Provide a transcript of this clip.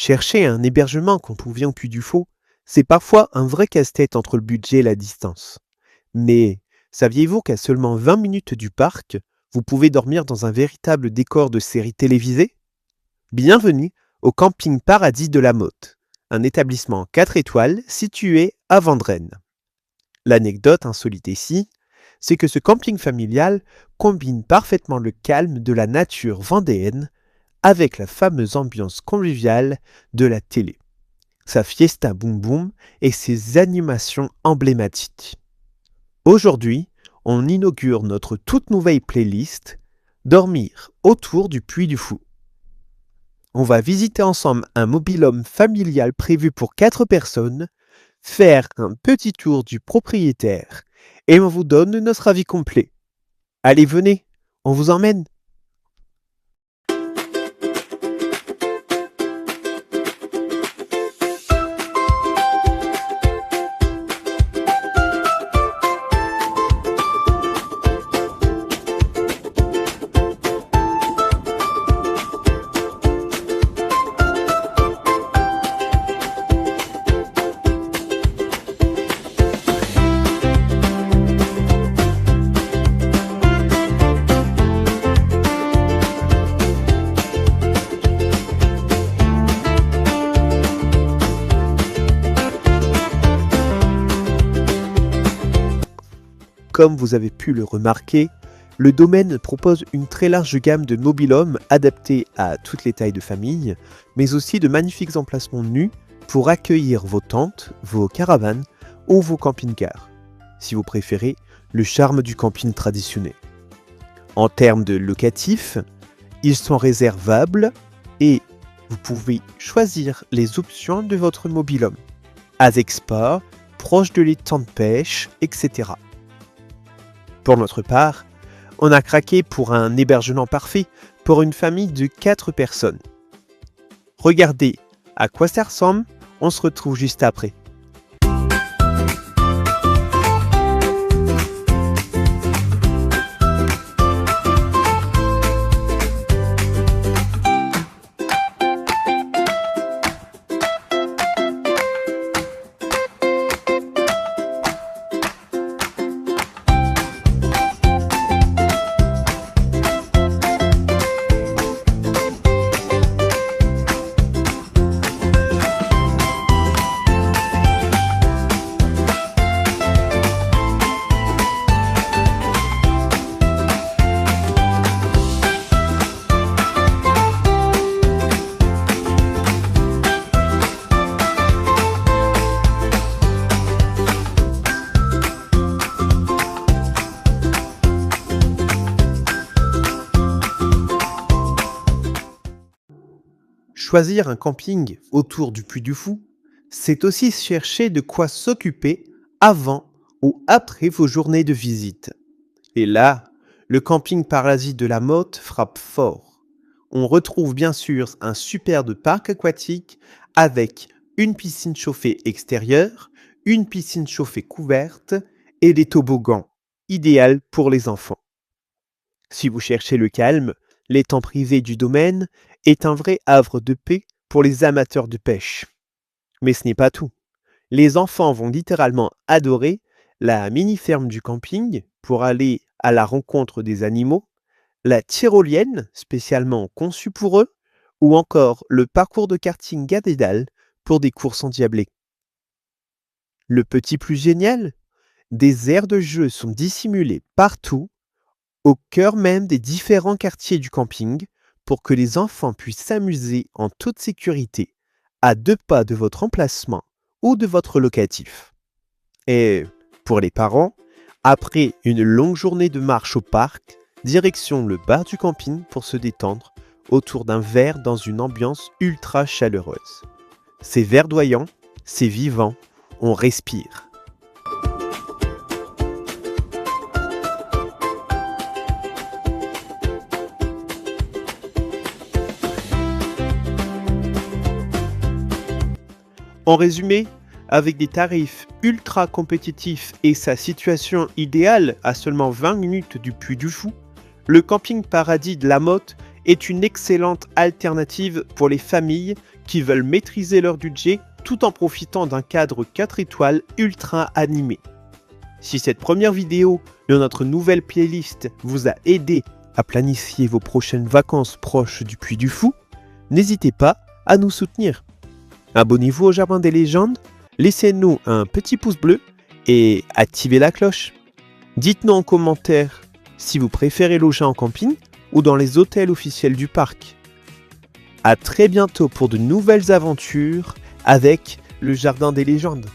Chercher un hébergement quand on vient au Puy du Fou, c'est parfois un vrai casse-tête entre le budget et la distance. Mais saviez-vous qu'à seulement 20 minutes du parc, vous pouvez dormir dans un véritable décor de série télévisée? Bienvenue au Camping Paradis de la Motte, un établissement 4 étoiles situé à Vendrennes. L'anecdote insolite ici, c'est que ce camping familial combine parfaitement le calme de la nature vendéenne avec la fameuse ambiance conviviale de la télé, sa fiesta boum boum et ses animations emblématiques. Aujourd'hui, on inaugure notre toute nouvelle playlist Dormir autour du Puy du Fou. On va visiter ensemble un mobil-home familial prévu pour 4 personnes, faire un petit tour du propriétaire et on vous donne notre avis complet. Allez, venez, on vous emmène. Comme vous avez pu le remarquer, le domaine propose une très large gamme de mobil-homes adaptés à toutes les tailles de famille, mais aussi de magnifiques emplacements nus pour accueillir vos tentes, vos caravanes ou vos camping-cars. Si vous préférez, le charme du camping traditionnel. En termes de locatifs, ils sont réservables et vous pouvez choisir les options de votre mobil-home. Avec spa, proche de l'étang de pêche, etc. Pour notre part, on a craqué pour un hébergement parfait pour une famille de 4 personnes. Regardez à quoi ça ressemble, on se retrouve juste après. Choisir un camping autour du Puy du Fou, c'est aussi chercher de quoi s'occuper avant ou après vos journées de visite. Et là, le camping Paradis de la Motte frappe fort. On retrouve bien sûr un superbe parc aquatique avec une piscine chauffée extérieure, une piscine chauffée couverte et des toboggans, idéal pour les enfants. Si vous cherchez le calme, l'étang privé du domaine est un vrai havre de paix pour les amateurs de pêche. Mais ce n'est pas tout. Les enfants vont littéralement adorer la mini-ferme du camping pour aller à la rencontre des animaux, la tyrolienne spécialement conçue pour eux, ou encore le parcours de karting à pédales pour des courses endiablées. Le petit plus génial, des aires de jeu sont dissimulées partout, au cœur même des différents quartiers du camping, pour que les enfants puissent s'amuser en toute sécurité, à 2 pas de votre emplacement ou de votre locatif. Et pour les parents, après une longue journée de marche au parc, direction le bar du camping pour se détendre autour d'un verre dans une ambiance ultra chaleureuse. C'est verdoyant, c'est vivant, on respire. En résumé, avec des tarifs ultra compétitifs et sa situation idéale à seulement 20 minutes du Puy du Fou, le camping Paradis de la Motte est une excellente alternative pour les familles qui veulent maîtriser leur budget tout en profitant d'un cadre 4 étoiles ultra animé. Si cette première vidéo de notre nouvelle playlist vous a aidé à planifier vos prochaines vacances proches du Puy du Fou, n'hésitez pas à nous soutenir. Abonnez-vous au Jardin des légendes, laissez-nous un petit pouce bleu et activez la cloche. Dites-nous en commentaire si vous préférez loger en camping ou dans les hôtels officiels du parc. À très bientôt pour de nouvelles aventures avec le Jardin des légendes.